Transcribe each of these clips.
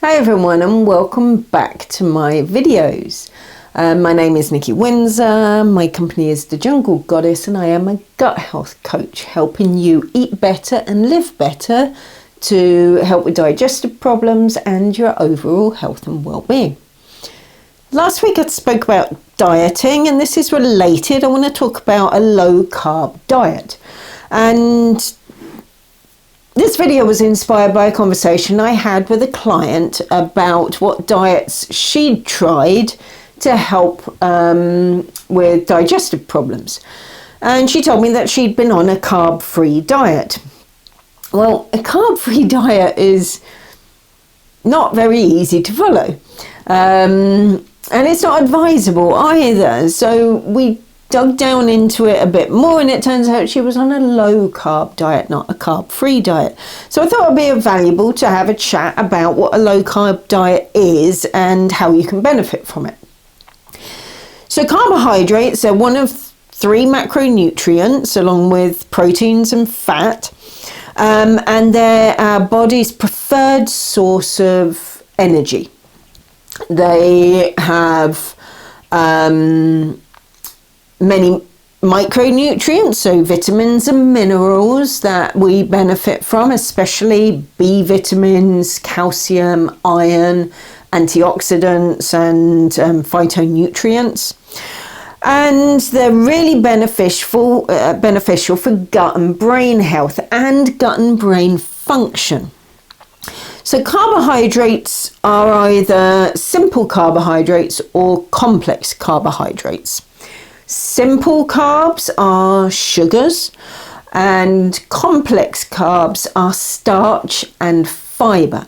Hi everyone, and welcome back to my videos. My name is Nikki Windsor, my company is The Jungle Goddess, and I am a gut health coach helping you eat better and live better to help with digestive problems and your overall health and well-being. Last week I spoke about dieting, and this is related. I want to talk about a low carb diet. And this video was inspired by a conversation I had with a client about what diets she'd tried to help with digestive problems. And she told me that she'd been on a carb-free diet. Well, a carb-free diet is not very easy to follow. And it's not advisable either. So we dug down into it a bit more, and it turns out she was on a low carb diet, not a carb free diet. So I thought it would be valuable to have a chat about what a low carb diet is and how you can benefit from it. So carbohydrates are one of three macronutrients along with proteins and fat, and they're our body's preferred source of energy. They have many micronutrients, so vitamins and minerals that we benefit from, especially B vitamins, calcium, iron, antioxidants and phytonutrients. And they're really beneficial for gut and brain health and gut and brain function. So carbohydrates are either simple carbohydrates or complex carbohydrates. Simple carbs are sugars, and complex carbs are starch and fiber.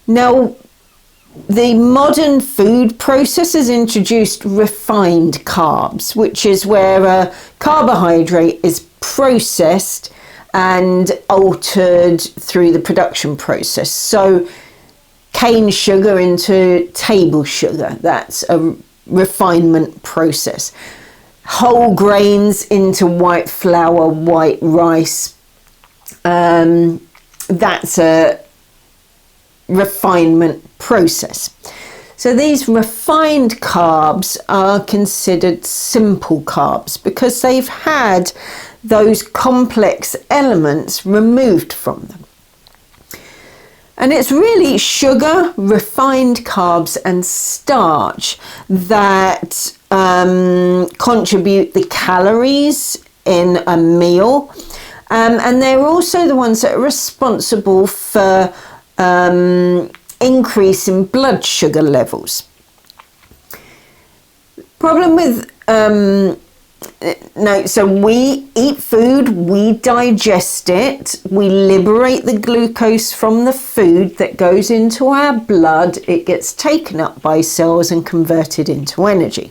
Now, the modern food process has introduced refined carbs, which is where a carbohydrate is processed and altered through the production process. So cane sugar into table sugar, that's a refinement process. Whole grains into white flour, white rice, that's a refinement process. So these refined carbs are considered simple carbs because they've had those complex elements removed from them. And it's really sugar, refined carbs and starch that contribute the calories in a meal. And they're also the ones that are responsible for increase in blood sugar levels. Problem with so we eat food, we digest it, we liberate the glucose from the food that goes into our blood, it gets taken up by cells and converted into energy.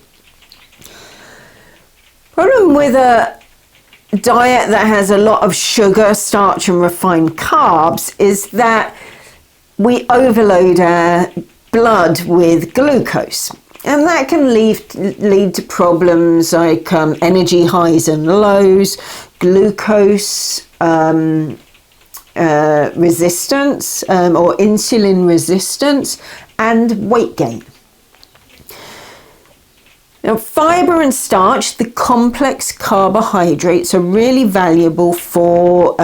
Problem with a diet that has a lot of sugar, starch and refined carbs is that we overload our blood with glucose. And that can lead to problems like energy highs and lows, glucose resistance or insulin resistance, and weight gain. Now, fiber and starch, the complex carbohydrates, are really valuable for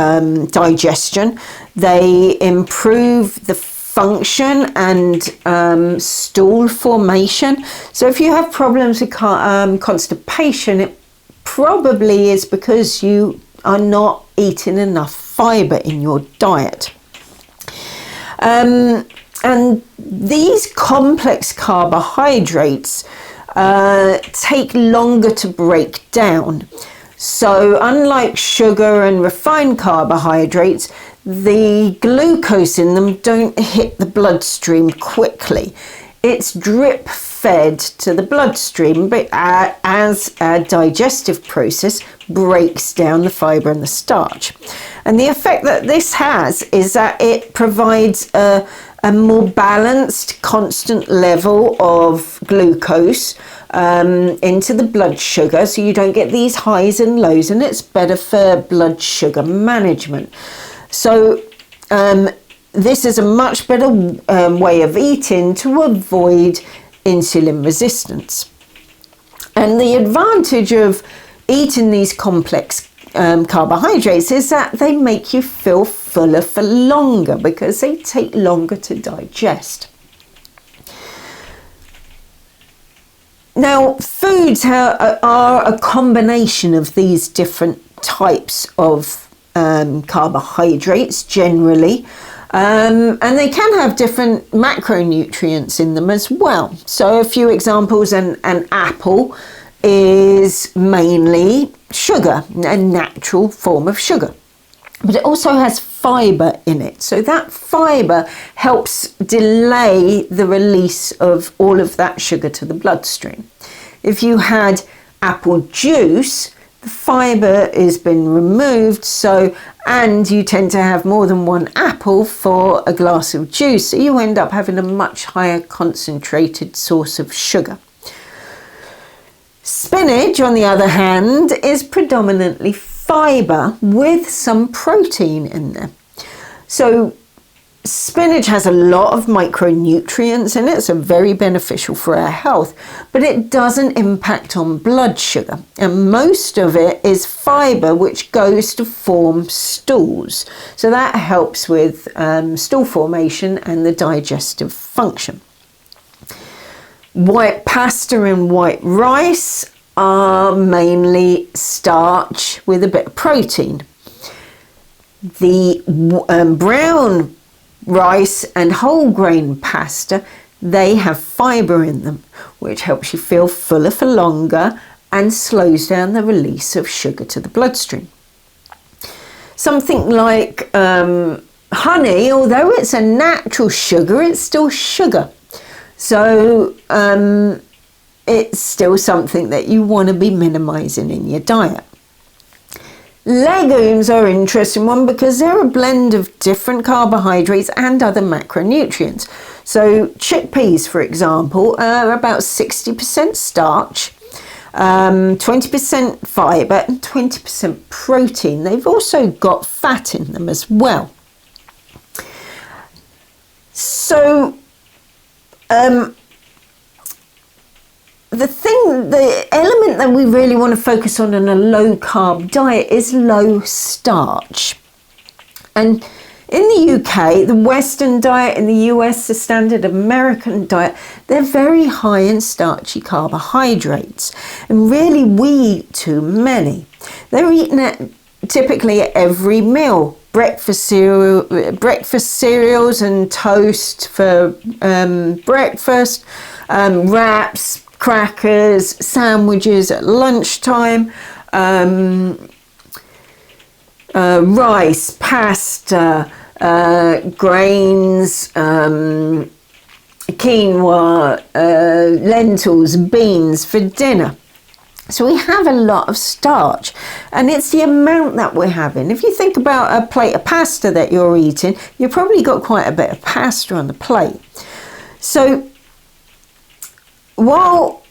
digestion. They improve the function and stool formation. So if you have problems with constipation, it probably is because you are not eating enough fiber in your diet. And these complex carbohydrates take longer to break down. So unlike sugar and refined carbohydrates, the glucose in them don't hit the bloodstream quickly. It's drip fed to the bloodstream, but as a digestive process breaks down the fiber and the starch. And the effect that this has is that it provides a more balanced, constant level of glucose into the blood sugar, so you don't get these highs and lows, and it's better for blood sugar management. So this is a much better way of eating to avoid insulin resistance. And the advantage of eating these complex carbohydrates is that they make you feel fuller for longer because they take longer to digest. Now, foods are a combination of these different types of carbohydrates generally, and they can have different macronutrients in them as well. So a few examples, an apple is mainly sugar, a natural form of sugar, but it also has fiber in it. So that fiber helps delay the release of all of that sugar to the bloodstream. If you had apple juice, the fiber has been removed, and you tend to have more than one apple for a glass of juice, so you end up having a much higher concentrated source of sugar. Spinach, on the other hand, is predominantly fiber with some protein in there. So spinach has a lot of micronutrients in it, so very beneficial for our health, but it doesn't impact on blood sugar. And most of it is fiber, which goes to form stools. So that helps with stool formation and the digestive function. White pasta and white rice are mainly starch with a bit of protein. The brown rice and whole grain pasta, they have fiber in them, which helps you feel fuller for longer and slows down the release of sugar to the bloodstream. Something like honey, although it's a natural sugar, it's still sugar. So it's still something that you want to be minimizing in your diet. Legumes are an interesting one because they're a blend of different carbohydrates and other macronutrients. So chickpeas, for example, are about 60% starch, 20% fiber and 20% protein. They've also got fat in them as well. So the element that we really want to focus on in a low carb diet is low starch. And in the UK, the Western diet, in the US, the standard American diet, they're very high in starchy carbohydrates. And really, we eat too many. They're eaten typically at every meal. Breakfast cereals and toast for breakfast, wraps, crackers, sandwiches at lunchtime, rice, pasta, grains, quinoa, lentils, beans for dinner. So we have a lot of starch, and it's the amount that we're having. If you think about a plate of pasta that you're eating, you've probably got quite a bit of pasta on the plate. So while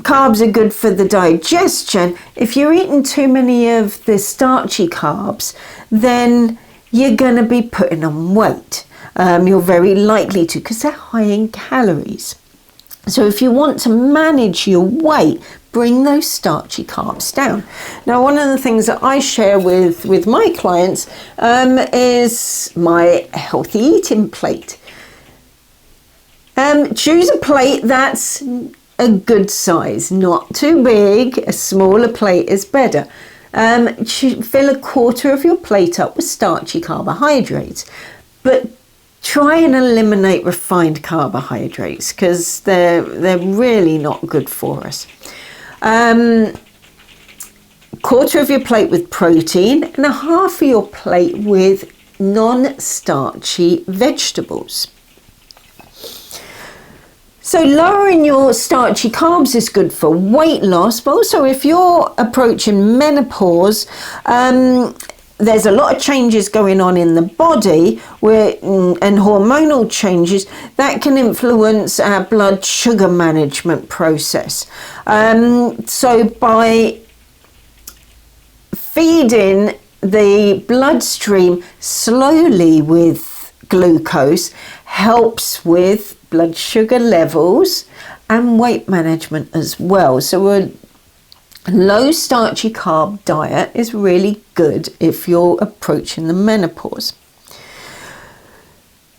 carbs are good for the digestion, if you're eating too many of the starchy carbs, then you're going to be putting on weight. You're very likely to, because they're high in calories. So if you want to manage your weight, bring those starchy carbs down. Now, one of the things that I share with my clients is my healthy eating plate. Choose a plate that's a good size, not too big. A smaller plate is better. Fill a quarter of your plate up with starchy carbohydrates, but try and eliminate refined carbohydrates because they're really not good for us. Quarter of your plate with protein and a half of your plate with non-starchy vegetables. So lowering your starchy carbs is good for weight loss, but also if you're approaching menopause, there's a lot of changes going on in the body and hormonal changes that can influence our blood sugar management process. So by feeding the bloodstream slowly with glucose helps with blood sugar levels and weight management as well. So a low starchy carb diet is really good if you're approaching the menopause.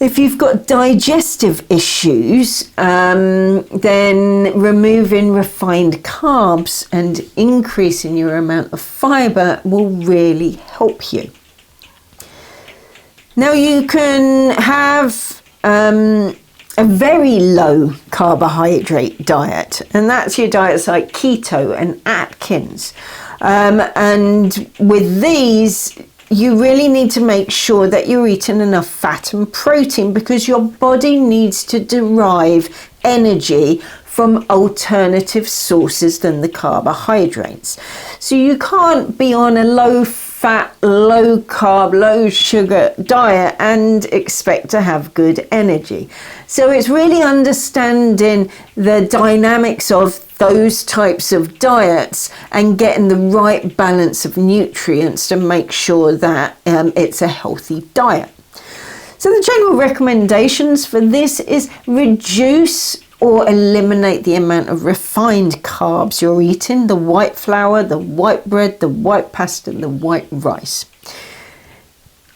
If you've got digestive issues, then removing refined carbs and increasing your amount of fibre will really help you. Now you can have a very low carbohydrate diet, and that's your diets like keto and Atkins. And with these, you really need to make sure that you're eating enough fat and protein, because your body needs to derive energy from alternative sources than the carbohydrates. So you can't be on a low fat, low carb, low sugar diet and expect to have good energy. So it's really understanding the dynamics of those types of diets and getting the right balance of nutrients to make sure that it's a healthy diet. So the general recommendations for this is reduce or eliminate the amount of refined carbs you're eating, the white flour, the white bread, the white pasta, the white rice.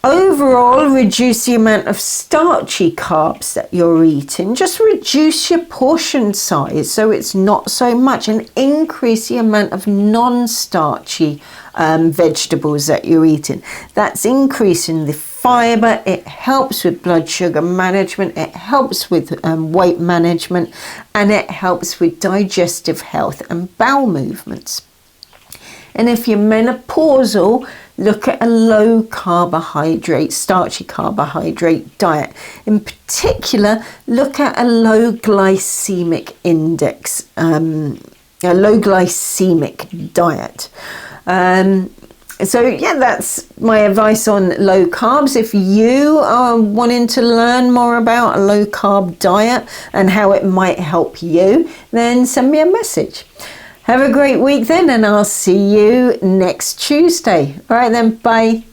Overall, reduce the amount of starchy carbs that you're eating. Just reduce your portion size so it's not so much, and increase the amount of non-starchy vegetables that you're eating. That's increasing the fibre. It helps with blood sugar management, it helps with weight management, and it helps with digestive health and bowel movements. And if you're menopausal, look at a low carbohydrate, starchy carbohydrate diet. In particular, look at a low glycemic index, a low glycemic diet. So yeah, that's my advice on low carbs. If you are wanting to learn more about a low carb diet and how it might help you, then send me a message. Have a great week then, and I'll see you next Tuesday. All right then, bye.